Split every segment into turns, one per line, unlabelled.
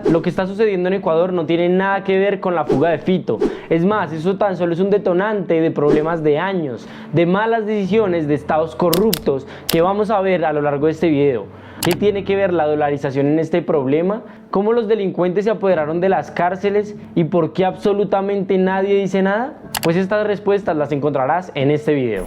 Lo que está sucediendo en Ecuador no tiene nada que ver con la fuga de Fito. Es más, eso tan solo es un detonante de problemas de años, de malas decisiones, de estados corruptos que vamos a ver a lo largo de este video. ¿Qué tiene que ver la dolarización en este problema? ¿Cómo los delincuentes se apoderaron de las cárceles? ¿Y por qué absolutamente nadie dice nada? Pues estas respuestas las encontrarás en este video.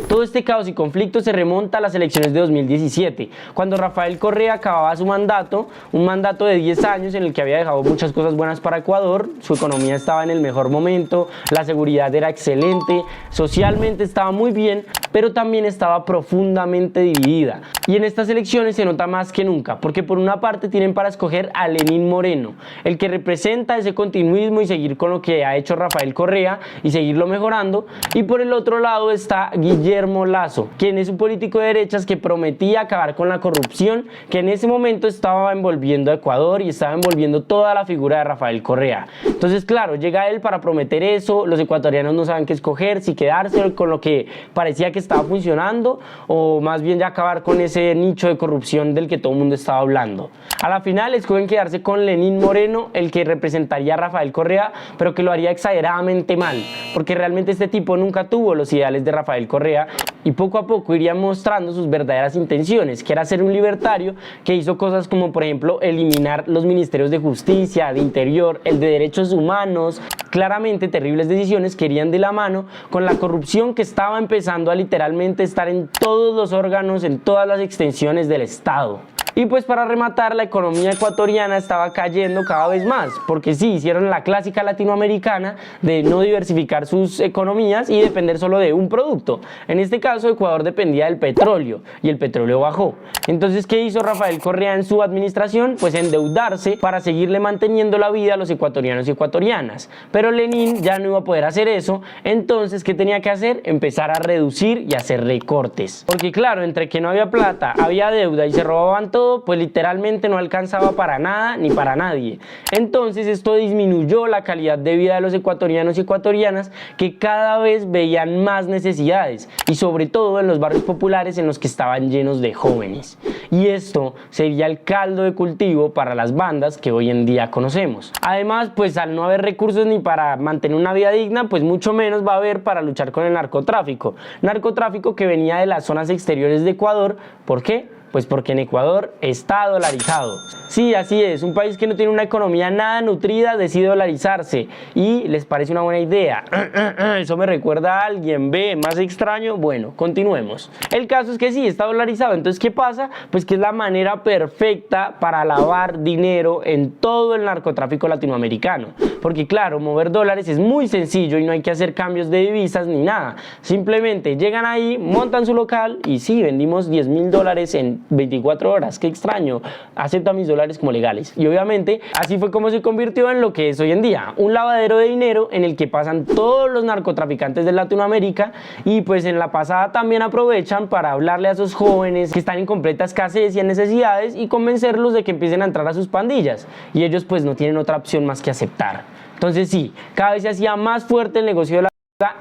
Todo este caos y conflicto se remonta a las elecciones de 2017, cuando Rafael Correa acababa su mandato, un mandato de 10 años en el que había dejado muchas cosas buenas para Ecuador. Su economía estaba en el mejor momento, la seguridad era excelente, socialmente estaba muy bien, pero también estaba profundamente dividida. Y en estas elecciones se nota más que nunca, porque por una parte tienen para escoger a Lenín Moreno, el que representa ese continuismo y seguir con lo que ha hecho Rafael Correa y seguirlo mejorando, y por el otro lado está Guillermo Lasso, quien es un político de derechas que prometía acabar con la corrupción que en ese momento estaba envolviendo a Ecuador y estaba envolviendo toda la figura de Rafael Correa. Entonces, claro, llega él para prometer eso, los ecuatorianos no saben qué escoger, si quedarse con lo que parecía que estaba funcionando o más bien ya acabar con ese nicho de corrupción del que todo el mundo estaba hablando. A la final escogen quedarse con Lenín Moreno, el que representaría a Rafael Correa, pero que lo haría exageradamente mal, porque realmente este tipo nunca tuvo los ideales de Rafael Correa y poco a poco iría mostrando sus verdaderas intenciones, que era ser un libertario que hizo cosas como, por ejemplo, eliminar los ministerios de justicia, de interior, el de derechos humanos. Claramente terribles decisiones que irían de la mano con la corrupción que estaba empezando a literalmente estar en todos los órganos, en todas las extensiones del Estado. Y pues para rematar, la economía ecuatoriana estaba cayendo cada vez más, porque sí, hicieron la clásica latinoamericana de no diversificar sus economías y depender solo de un producto. En este caso, Ecuador dependía del petróleo y el petróleo bajó. Entonces, ¿qué hizo Rafael Correa en su administración? Pues endeudarse para seguirle manteniendo la vida a los ecuatorianos y ecuatorianas. Pero Lenín ya no iba a poder hacer eso, entonces, ¿qué tenía que hacer? Empezar a reducir y hacer recortes. Porque claro, entre que no había plata, había deuda y se robaban todo, pues literalmente no alcanzaba para nada ni para nadie. Entonces esto disminuyó la calidad de vida de los ecuatorianos y ecuatorianas, que cada vez veían más necesidades y sobre todo en los barrios populares en los que estaban llenos de jóvenes. Y esto sería el caldo de cultivo para las bandas que hoy en día conocemos. Además, pues al no haber recursos ni para mantener una vida digna, pues mucho menos va a haber para luchar con el narcotráfico. Narcotráfico que venía de las zonas exteriores de Ecuador. ¿Por qué? Pues porque en Ecuador está dolarizado. Sí, así es, un país que no tiene una economía nada nutrida decide dolarizarse y les parece una buena idea. Eso me recuerda a alguien, ve, más extraño. Bueno, continuemos. El caso es que sí, está dolarizado. Entonces, ¿qué pasa? Pues que es la manera perfecta para lavar dinero en todo el narcotráfico latinoamericano. Porque claro, mover dólares es muy sencillo y no hay que hacer cambios de divisas ni nada. Simplemente llegan ahí, montan su local y sí, vendimos $10.000 en 24 horas, qué extraño, acepta mis dólares como legales. Y obviamente así fue como se convirtió en lo que es hoy en día, un lavadero de dinero en el que pasan todos los narcotraficantes de Latinoamérica. Y pues en la pasada también aprovechan para hablarle a esos jóvenes que están en completa escasez y en necesidades y convencerlos de que empiecen a entrar a sus pandillas, y ellos pues no tienen otra opción más que aceptar. Entonces sí, cada vez se hacía más fuerte el negocio de la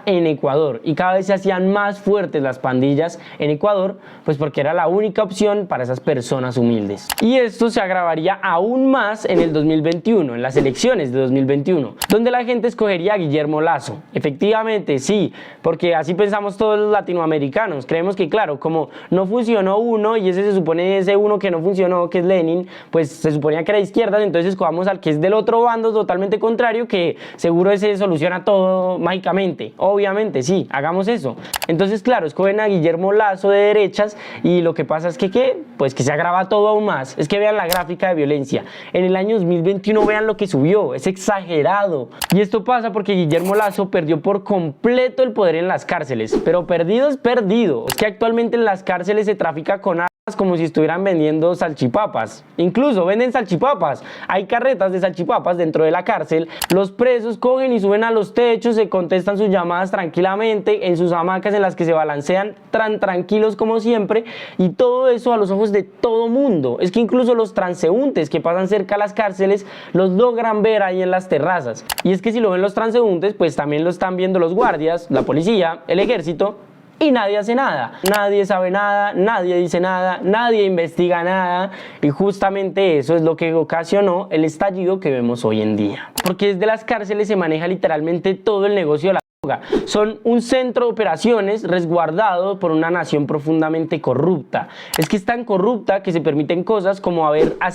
en Ecuador y cada vez se hacían más fuertes las pandillas en Ecuador, pues porque era la única opción para esas personas humildes. Y esto se agravaría aún más en el 2021, en las elecciones de 2021, donde la gente escogería a Guillermo Lasso. Efectivamente, sí, porque así pensamos todos los latinoamericanos. Creemos que claro, como no funcionó uno y ese se supone ese uno que no funcionó, que es Lenin, pues se suponía que era de izquierdas, entonces escogamos al que es del otro bando totalmente contrario, que seguro ese soluciona todo mágicamente. Obviamente, sí, hagamos eso. Entonces, claro, escogen a Guillermo Lasso de derechas y lo que pasa es que, ¿qué? Pues que se agrava todo aún más. Es que vean la gráfica de violencia. En el año 2021 vean lo que subió, es exagerado. Y esto pasa porque Guillermo Lasso perdió por completo el poder en las cárceles. Pero perdido es perdido. Es que actualmente en las cárceles se trafica con armas como si estuvieran vendiendo salchipapas. Incluso venden salchipapas. Hay carretas de salchipapas dentro de la cárcel. Los presos cogen y suben a los techos, se contestan sus llamadas tranquilamente en sus hamacas en las que se balancean tan tranquilos como siempre, y todo eso a los ojos de todo mundo. Es que incluso los transeúntes que pasan cerca a las cárceles los logran ver ahí en las terrazas. Y es que si lo ven los transeúntes, pues también lo están viendo los guardias, la policía, el ejército y nadie hace nada. Nadie sabe nada, nadie dice nada, nadie investiga nada y justamente eso es lo que ocasionó el estallido que vemos hoy en día. Porque desde las cárceles se maneja literalmente todo el negocio de la droga. Son un centro de operaciones resguardado por una nación profundamente corrupta. Es que es tan corrupta que se permiten cosas como haber a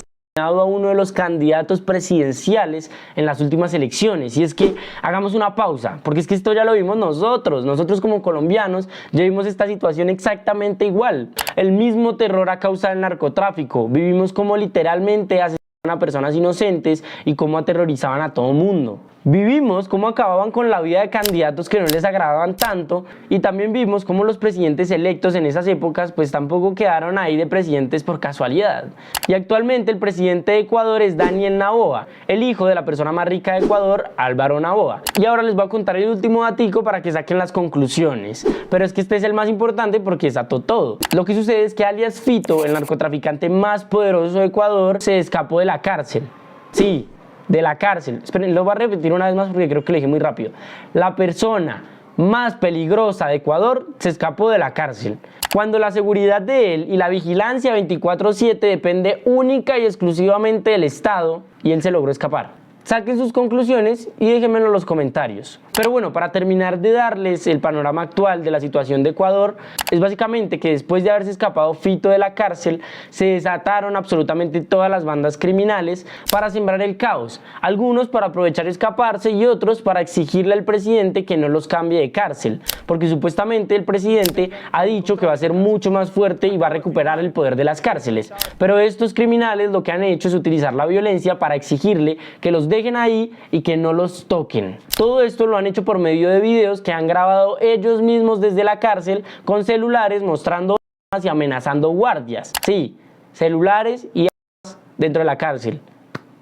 uno de los candidatos presidenciales en las últimas elecciones. Y es que hagamos una pausa, porque es que esto ya lo vimos nosotros como colombianos ya vimos esta situación exactamente igual. El mismo terror ha causado el narcotráfico. Vivimos como literalmente asesinaban a personas inocentes y cómo aterrorizaban a todo mundo. Vivimos cómo acababan con la vida de candidatos que no les agradaban tanto y también vimos cómo los presidentes electos en esas épocas pues tampoco quedaron ahí de presidentes por casualidad. Y actualmente el presidente de Ecuador es Daniel Noboa, el hijo de la persona más rica de Ecuador, Álvaro Noboa. Y ahora les voy a contar el último datico para que saquen las conclusiones. Pero es que este es el más importante porque desató todo. Lo que sucede es que alias Fito, el narcotraficante más poderoso de Ecuador, se escapó de la cárcel. Sí, de la cárcel. Esperen, lo voy a repetir una vez más porque creo que lo dije muy rápido. La persona más peligrosa de Ecuador se escapó de la cárcel. Cuando la seguridad de él y la vigilancia 24/7 depende única y exclusivamente del Estado y él se logró escapar. Saquen sus conclusiones y déjenmelo en los comentarios. Pero bueno, para terminar de darles el panorama actual de la situación de Ecuador, es básicamente que después de haberse escapado Fito de la cárcel, se desataron absolutamente todas las bandas criminales para sembrar el caos. Algunos para aprovechar escaparse y otros para exigirle al presidente que no los cambie de cárcel, porque supuestamente el presidente ha dicho que va a ser mucho más fuerte y va a recuperar el poder de las cárceles. Pero estos criminales lo que han hecho es utilizar la violencia para exigirle que los dejen ahí y que no los toquen. Todo esto lo han hecho por medio de videos que han grabado ellos mismos desde la cárcel con celulares mostrando armas y amenazando guardias. Sí, celulares y armas dentro de la cárcel.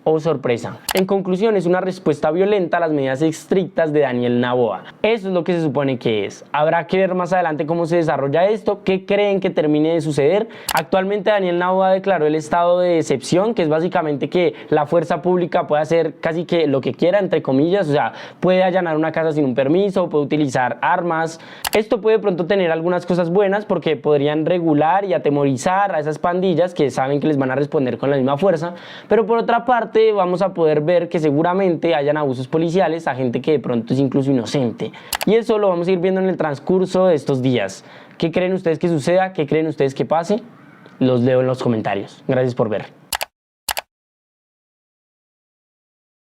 Oh, sorpresa. En conclusión, es una respuesta violenta a las medidas estrictas de Daniel Noboa. Eso es lo que se supone que es. Habrá que ver más adelante cómo se desarrolla esto, qué creen que termine de suceder. Actualmente Daniel Noboa declaró el estado de excepción, que es básicamente que la fuerza pública puede hacer casi que lo que quiera, entre comillas, o sea, puede allanar una casa sin un permiso, puede utilizar armas. Esto puede pronto tener algunas cosas buenas porque podrían regular y atemorizar a esas pandillas que saben que les van a responder con la misma fuerza, pero por otra parte vamos a poder ver que seguramente hayan abusos policiales a gente que de pronto es incluso inocente. Y eso lo vamos a ir viendo en el transcurso de estos días. ¿Qué creen ustedes que suceda? ¿Qué creen ustedes que pase? Los leo en los comentarios. Gracias por ver.